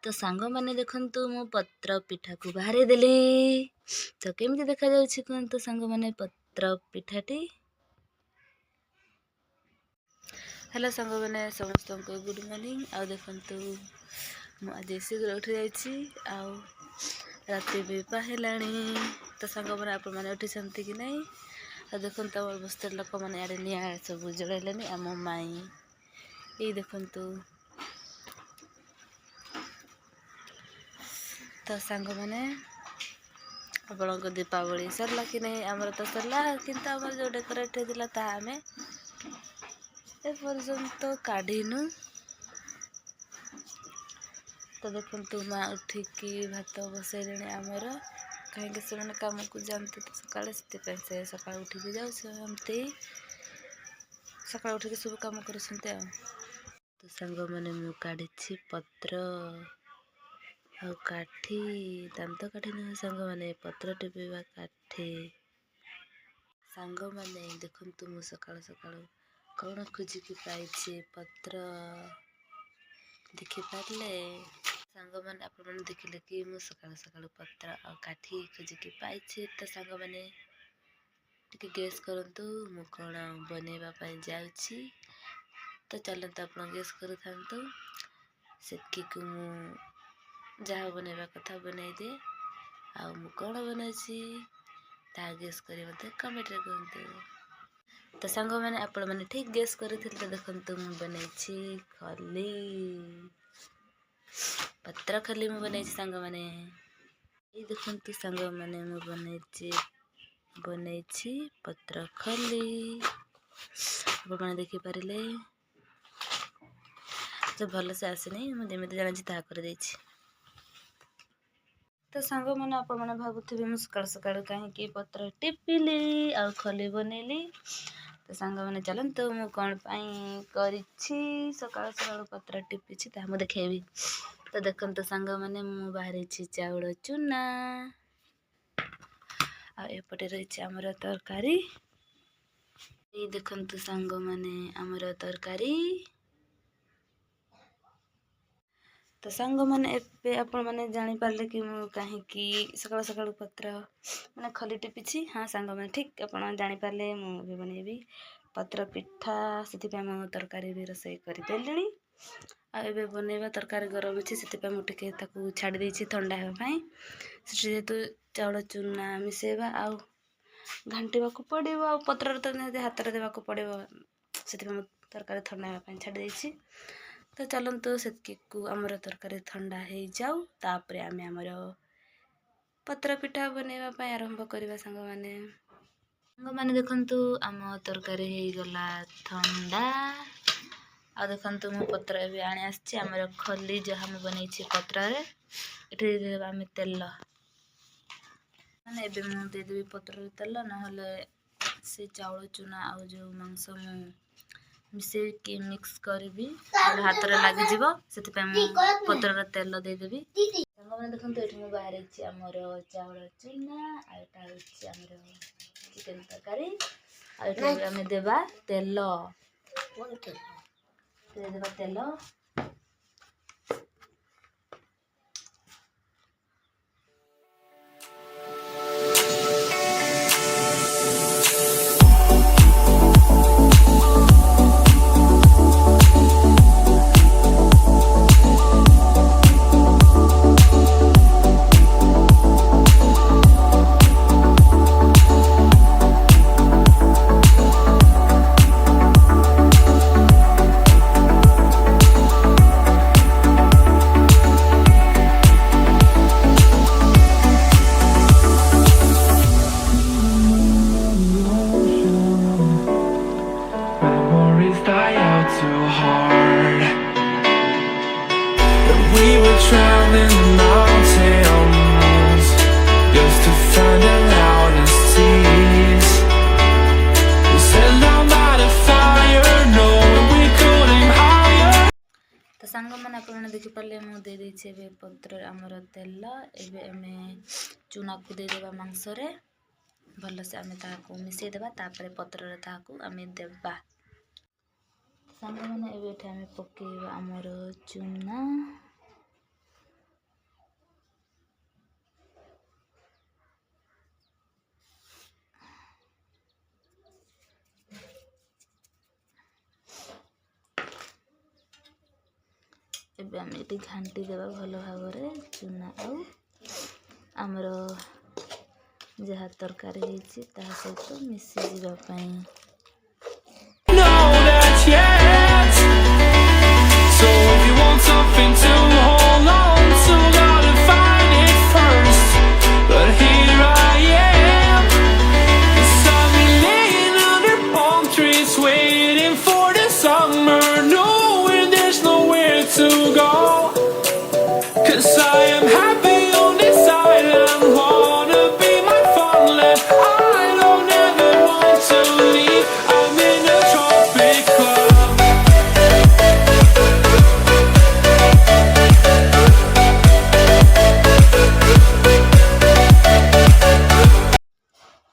तो सांग मैंने देखंतु मो पत्र पिठा को बाहरी देली। तो केमती देखा जाउछि कहंतु सांग मैंने पत्र पिठाटी। हेलो सांग मैंने समस्त को गुड मॉर्निंग। आ देखंतु मु आज शीघ्र उठी जाइछि आ राति भी पाहेलाणी। तो सांग मैंने आपण मैंने उठी छंती कि नहीं। आ देखंतु हमर बस्तर लोक मैंने आड़े निया सब जड़ैलेनी। आ मो माई ये देखंतु। तो सांग मैंने आपण को दीपावली सरला कि नहीं। आमर तो सरला किंतु आमर जो डेकोरेट होता ता आमे ए पर्यंत काढ़ीनु। तो देखंतु माँ उठिकी भात बसैले आमर कहीं से मैंने काम को जानते तो सकाଳେ से सकाळ उठिकी जामती सकाळ उठिकी सब काम कर। तो सांग मैंने मु काढ़ी पत्र आ काठी दांत काठी नुह सांग मैंने पत्र टिपा काठी। सांग मैंने देखंतु मु सकाळ सकाळ कौन खोजिकी पाइछि पत्र देखि पारले। सांग मैंने आपण मैंने देखिले कि मु सकाळ सकाळ पत्र आ काठी खोजिकी पाइछि। तो सांग मैंने टिके गेस करंतु मु कौन बनेबा पई जाउछि। तो चलंतु आपण गेस करू थांतु सेकी को मु जहाँ बनवा कथा बनई दे। आ मु कौन बनैछि ता गेस करी मते कमेंट रे कहंतु। तो सांग मैंने आपण मैंने ठीक गेस करथिल। तो देखंतु मु बनैछि खली पत्र खली मु बनैछि सांग मैंने। ए देखंतु सांग मैंने मु बनैछि पत्र खली आपण मैंने देखि पारिले। तो भल से आसनी मु जेमिति जानि ता कर दैछि। तो सांग मैंने आपण मैंने भाबुथिबे मु सकाळ सकाळ कहीं पत्र टिपिली आ खली बनेली। तो सांग मैंने चलंतु मु कौन पाई करिछि सकाळ सकाळ पत्र टिपिछि ता मु देखेबी। तो देखंतु सांग मैंने मु बाहरिछि चाउଳ चूना आ एपटे रहिछि हमर तरकारी। ए देखंतु सांग मैंने हमर तरकारी। तो सांग मैंने एपे आपण मैंने जानी पारले कि मु कहीं सकाळ सकाळ पत्र मैंने खली टिपिछि। हाँ सांग मैंने ठीक आपण जानी पारले मु भी बनेबी पत्र पिठा। सेति मु तरकारी भी रसोई करि देलिनी। आ एबे बनेबा तरकारी गरम अछि सेति मु टिके ताकू छाडी दैछि ठंडा हेबा पई। सेति जेतु चाउळ चूना मिसेबा आ घांटीबा को पड़िबो आ पत्र तो हाथ रे देबा को पड़िबो। सेति मु तरकारी ठंडा हेबा पई छाडी दैछि। तो चलंतु सेति को हमर तरकारी ठंडा हे जाऊ तापरे आमे हमर पत्र पिठा बनेबा पई आरंभ करबा सांग माने देखंतु आम तरकारी हे गला ठंडा। आ देखंतु मु पत्र भी आनी आछि हमर खली जहा हम बनैछि पत्र रे एठी देबा आमे तेल माने एबे मु दे देबी पत्र रे तेल नहले से चाउळ चूना आ जो मांस मु मिसे के मिक्स करबी हाथ रे लागि जीवो सेति पे मु पत्र रे तेल दे देबी। सांग माने देखंतु एठी मु बाहर छि हमर चाउळ चूना आ एटा छि हमर चिकन तरकारी आ एठी आमे देबा तेल दे देबा तेल। Die out too hard. But we were traveling the mountains just to find the loudest seas. We set down by the fire, knowing we couldn't hide. तो सांग माने आपण देखि पाले मु दे दैछि एबे पत्र हमर तेल। एबे एमे चूना को दे देबा मांस रे भल से आमे ताको मिसे देबा तापरे पत्र रे ताको आमे देबा। सांग माने एबे एठा आमे पकेबा हमर चूना ଏବେ ଆମେ ଏଠି ଘାଣ୍ଟି देवा भल भाव चूना आउ आमर जहाँ तरकारी होती सहित मिसी जावाई know that yet. So if you want something to hold on to, gotta find it first. But here I am, 'cause I've been laying under palm trees, waiting for the summer, knowing there's nowhere to go. 'Cause I am happy on this island, wanna be my farmland. I don't ever want to leave, I'm in a tropic club.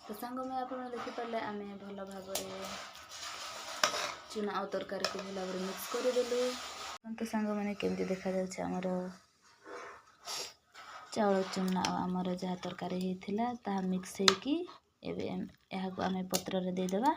तो सांग में आप देखिपारे आम भल भाव चूना आउ तरकारी को भल भाव मिक्स करदेलु तो सांग मैंने केमती देखा जाउछ आमर चाउल चूना आमर जहाँ तरकारी होता ताहा मिक्स होगी एवं यह आम पत्र रे देदेबा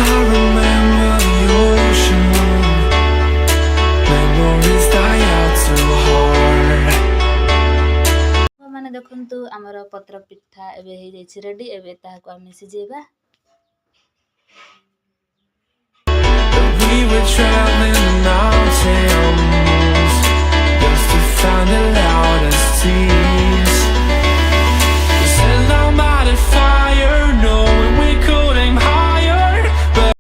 I remember the ocean when memories die out too hard. मैंने देखु आमर पत्र पिठा एवं हो जाए रेडी एवं ताकू आम सिझेबा We were traveling the mountains just to find the loudest tears. We set down by the fire, knowing we could aim higher. But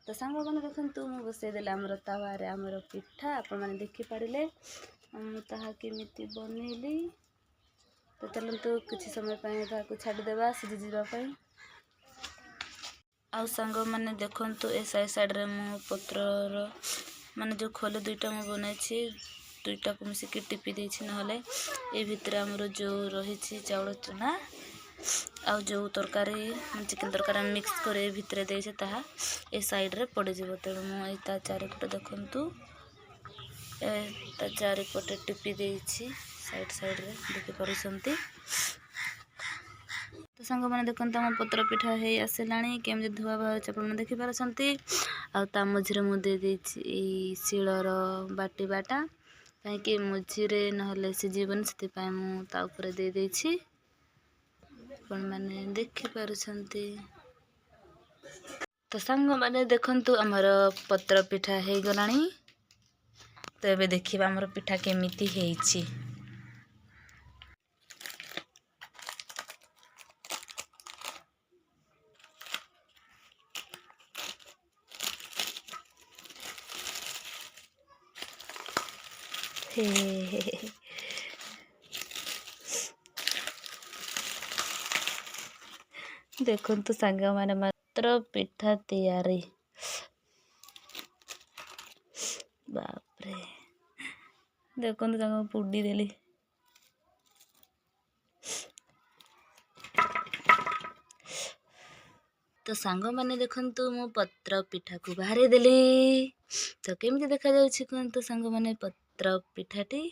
तो सांग मैंने देखु मुझे बसईदेली आमर तावारे आमर पिठा आपण मैंने देखिपारे मुझे बनैली तो चलतु किसी समय छाड़देवा सिझीजापी आउ सांग मैंने देखु ए साइड रे मु पत्र माने जो खोले दुईटा मु बनाई दुईटा को मिसिकी टिपी देछि नहले ए भितर हमरो जो रही चाउल चूना आउ जो तरकारी चिकन तरकारी मिक्स करे भितर देछि ताहा ए साइड रे पड़ जिवो तेणु मु ता चारिपटे देखंतु ता चारिपटे टिपी देछि साइड रे देखि पारुसंती तो सांग मैंने देखते आम पत्र पिठा है आसला केमी धुआ बाहर आप देखिपारे आ मझे मुझे शिलर बाटी बाटा कहीं मझे ना सीझन से मुझे दे मैंने देखिपार तो सांग मैंने देखु आमर पत्र पिठा हो गला तो ये देखा आमर पिठा केमिति है देखु तो सांग मैंने मात्र पिठा तैयारी बापरे देखु सांग पुडी देली तो सांग मैंने देखु मु पत्र पिठा को बाहर देली तो केमती देखा जाउछि कहंतु सांग मैंने पत्र पिठाटी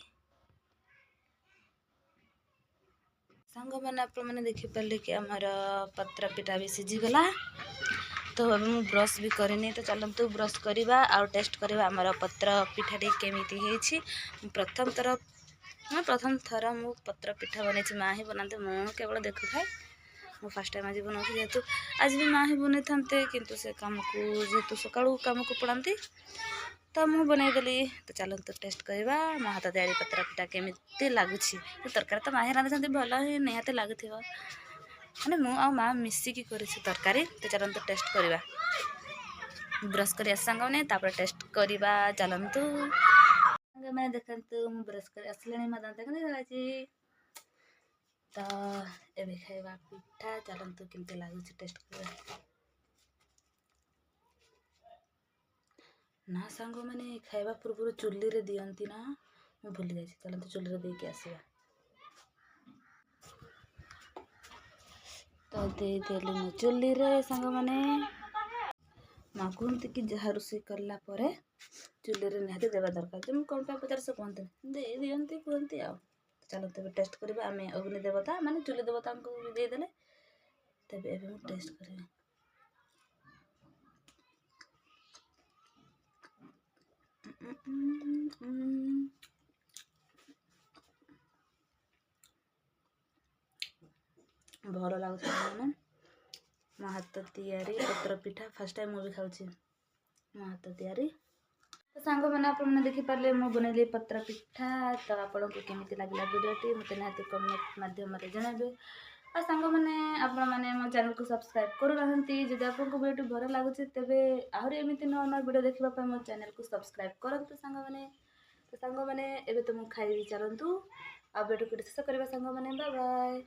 सांग मैंने आप मैंने देखिपारे कि आमर पत्र पिठा भी सीझीगला तो अब मु ब्रश भी करनी तो चलतु ब्रश करवा आउ टेस्ट करवा आमर पत्र पिठाटी केमिति होइछि प्रथम थर मु पत्र पिठा बनई माँ ही बनाते मु केवल देखु थाए मु फास्ट टाइम आज बनाऊँ जेहेतु आज भी माँ ही बनई था किंतु से काम को जेहेतु सकाळू काम को पड़ाती तो मु बनईदेली तो चलतु टेस्ट करवा मो हाथ तैयारी पत्र पिठा केमिति लगुच तरकारी तो माँ ही रांधि भल ही निहाती लगुथ मैंने मु आ माँ मिसिकी कर तरकारी तो चलतु टेस्ट करवा ब्रश कर सांग मैंने टेस्ट करवा चलतु मैंने देखु मु ब्रश कर आसला माँ दांत ତ ଏବେ ଖାଇବା ପିଠା। ଚାଲନ୍ତୁ କେମିତି ଲାଗୁଛି ଟେଷ୍ଟ କରିବା। ନା ସାଙ୍ଗମାନେ ଖାଇବା ପୂର୍ବରୁ ଚୁଲିରେ ଦିଅନ୍ତି ନା, ମୁଁ ଭୁଲି ଯାଇଛି। ଚାଲନ୍ତୁ ଚୁଲିରେ ଦେଇକି ଆସିବା। ତ ଦେଇଦେଲି ମୁଁ ଚୁଲିରେ ସାଙ୍ଗମାନେ। ମା କୁହନ୍ତି କି ଯାହା ରୋଷେଇ କଲା ପରେ ଚୁଲିରେ ନିହାତି ଦେବା ଦରକାର। ଯେ ମୁଁ କ'ଣ ପାଇଁ ପଚାରେ ସେ କୁହନ୍ତିନି, ଦେଇ ଦିଅନ୍ତି କୁହନ୍ତି ଆଉ। ଚାଲନ୍ତୁ ଏବେ ଟେଷ୍ଟ କରିବା। ଆମେ ଅଗ୍ନି ଦେବତା ମାନେ ଚୁଲି ଦେବତାଙ୍କୁ ଦେଇଦେଲେ, ତେବେ ଏବେ ମୁଁ ଟେଷ୍ଟ କରିବି। ଭଲ ଲାଗୁଛି ମାନେ ମୋ ହାତ ତିଆରି ପତ୍ର ପିଠା। ଫାର୍ଷ୍ଟ ଟାଇମ୍ ମୁଁ ବି ଖାଉଛି ମୋ ହାତ ତିଆରି। ତ ସାଙ୍ଗମାନେ ଆପଣମାନେ ଦେଖିପାରିଲେ ମୁଁ ବନେଇଲି ପତ୍ର ପିଠା। ତ ଆପଣଙ୍କୁ କେମିତି ଲାଗିଲା ଭିଡ଼ିଓଟି ମୋତେ ନିହାତି କମେଣ୍ଟ ମାଧ୍ୟମରେ ଜଣାଇବେ। ଆଉ ସାଙ୍ଗମାନେ ଆପଣମାନେ ମୋ ଚ୍ୟାନେଲକୁ ସବସ୍କ୍ରାଇବ୍ କରୁନାହାନ୍ତି। ଯଦି ଆପଣଙ୍କୁ ଭିଡ଼ିଓଟି ଭଲ ଲାଗୁଛି ତେବେ ଆହୁରି ଏମିତି ନୂଆ ନୂଆ ଭିଡ଼ିଓ ଦେଖିବା ପାଇଁ ମୋ ଚ୍ୟାନେଲକୁ ସବସ୍କ୍ରାଇବ୍ କରନ୍ତୁ ସାଙ୍ଗମାନେ। ତ ସାଙ୍ଗମାନେ ଏବେ ତ ମୁଁ ଖାଇବି। ଚାଲନ୍ତୁ ଆଉ ଭିଡ଼ିଓଟି ଶେଷ କରିବା ସାଙ୍ଗମାନେ। Bye bye.